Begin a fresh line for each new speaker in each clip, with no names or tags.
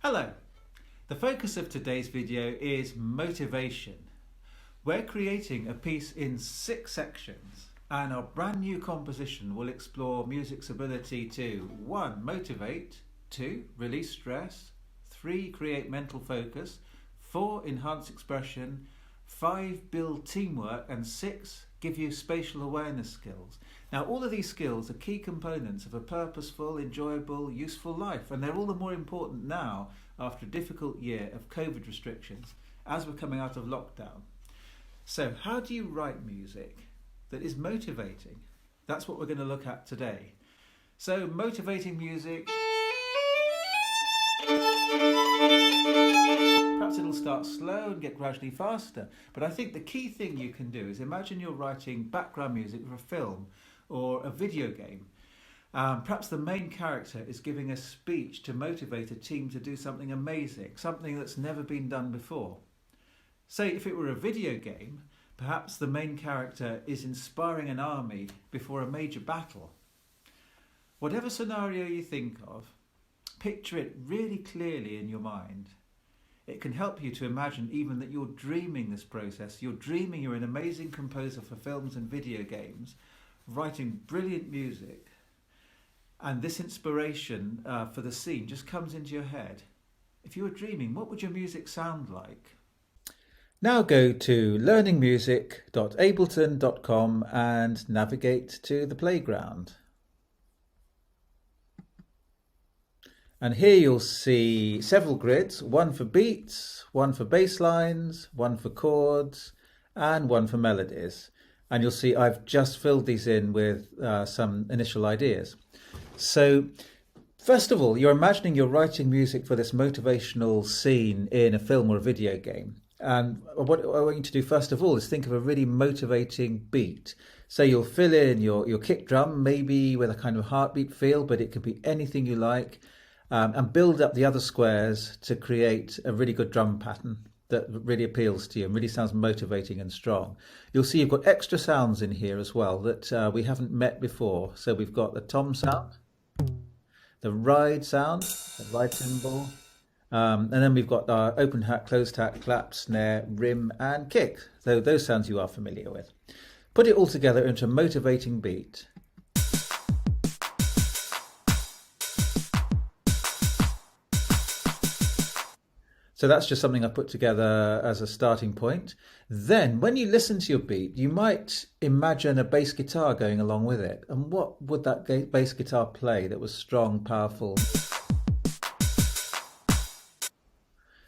Hello, the focus of today's video is motivation. We're creating a piece in 6 sections and our brand new composition will explore music's ability to 1. Motivate, 2. Release stress, 3. Create mental focus, 4. Enhance expression, 5. Build teamwork, and 6. Give you spatial awareness skills. Now all of these skills are key components of a purposeful, enjoyable, useful life, and they're all the more important now after a difficult year of COVID restrictions as we're coming out of lockdown. So how do you write music that is motivating? That's what we're going to look at today. So motivating music, perhaps it'll start slow and get gradually faster, but I think the key thing you can do is imagine you're writing background music for a film or a video game. Perhaps the main character is giving a speech to motivate a team to do something amazing, something that's never been done before. Say if it were a video game, perhaps the main character is inspiring an army before a major battle. Whatever scenario you think of, picture it really clearly in your mind. It can help you to imagine even that you're dreaming this process. You're dreaming you're an amazing composer for films and video games, writing brilliant music, and this inspiration for the scene just comes into your head. If you were dreaming, what would your music sound like? Now go to learningmusic.ableton.com and navigate to the playground. And here you'll see several grids, one for beats, one for bass lines, one for chords, and one for melodies. And you'll see I've just filled these in with some initial ideas. So first of all, you're imagining you're writing music for this motivational scene in a film or a video game. And what I want you to do first of all is think of a really motivating beat. So you'll fill in your kick drum, maybe with a kind of heartbeat feel, but it could be anything you like, and build up the other squares to create a really good drum pattern that really appeals to you and really sounds motivating and strong. You'll see you've got extra sounds in here as well that we haven't met before. So we've got the tom sound, the ride sound, the ride cymbal, and then we've got our open hat, closed hat, clap, snare, rim, and kick. So those sounds you are familiar with. Put it all together into a motivating beat. So that's just something I put together as a starting point. Then when you listen to your beat, you might imagine a bass guitar going along with it. And what would that bass guitar play that was strong, powerful?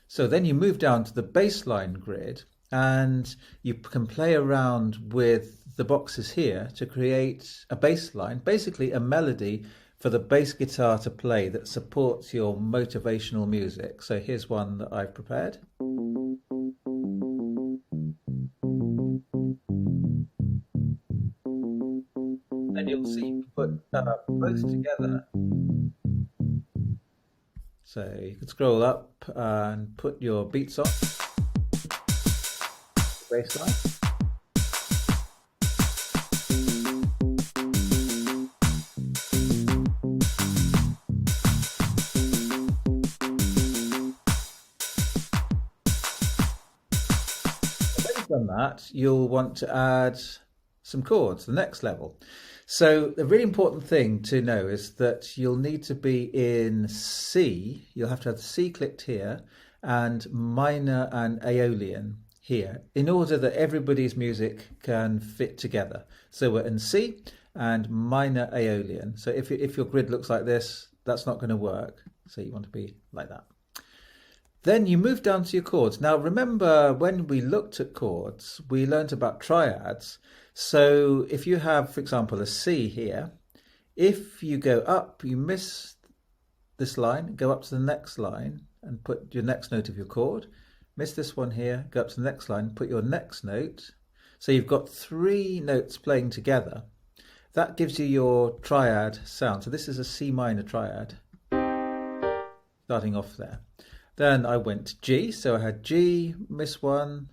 So then you move down to the bass line grid and you can play around with the boxes here to create a bass line, basically a melody for the bass guitar to play that supports your motivational music. So here's one that I've prepared. And you'll see you put both together. So you can scroll up and put your beats on. Bass line. Done that, you'll want to add some chords, the next level. So the really important thing to know is that you'll need to be in C. You'll have to have the C clicked here and minor and Aeolian here in order that everybody's music can fit together. So we're in C and minor Aeolian. So if your grid looks like this, that's not going to work. So you want to be like that. Then you move down to your chords. Now remember when we looked at chords, we learned about triads. So if you have, for example, a C here, if you go up, you miss this line, go up to the next line and put your next note of your chord. Miss this one here, go up to the next line, put your next note. So you've got 3 notes playing together. That gives you your triad sound. So this is a C minor triad, starting off there. Then I went to G, so I had G, miss 1,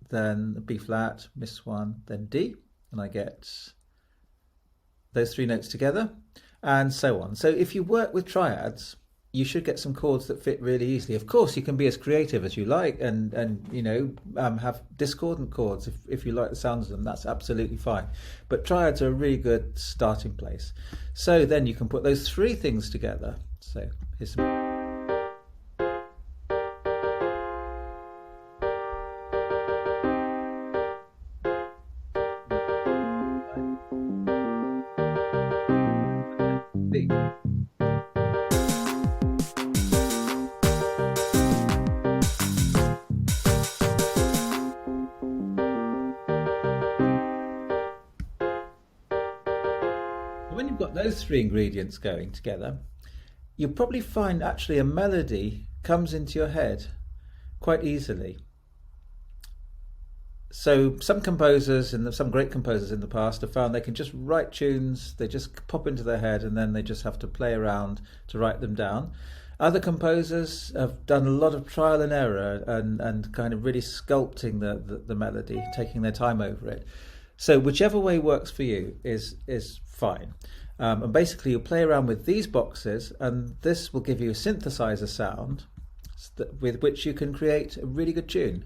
then B flat, miss 1, then D, and I get those 3 notes together, and so on. So if you work with triads, you should get some chords that fit really easily. Of course, you can be as creative as you like, and have discordant chords if you like the sounds of them. That's absolutely fine. But triads are a really good starting place. So then you can put those three things together. So here's some. When you've got those three ingredients going together, you'll probably find actually a melody comes into your head quite easily. So some composers and some great composers in the past have found they can just write tunes, they just pop into their head, and then they just have to play around to write them down. Other composers have done a lot of trial and error and kind of really sculpting the melody, taking their time over it. So whichever way works for you is fine. And basically you'll play around with these boxes, and this will give you a synthesizer sound with which you can create a really good tune.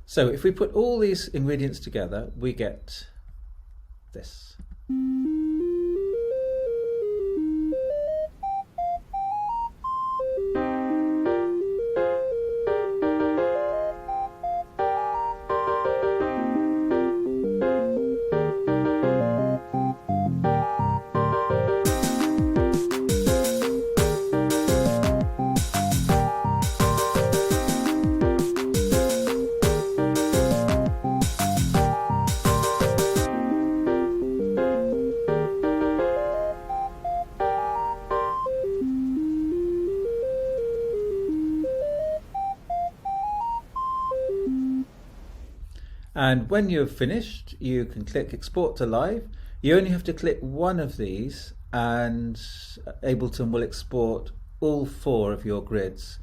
So if we put all these ingredients together, we get this. And when you've finished, you can click Export to Live. You only have to click one of these, and Ableton will export all four of your grids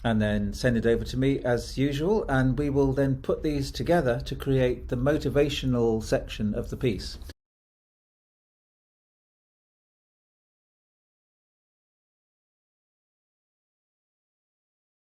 and then send it over to me as usual, and we will then put these together to create the motivational section of the piece.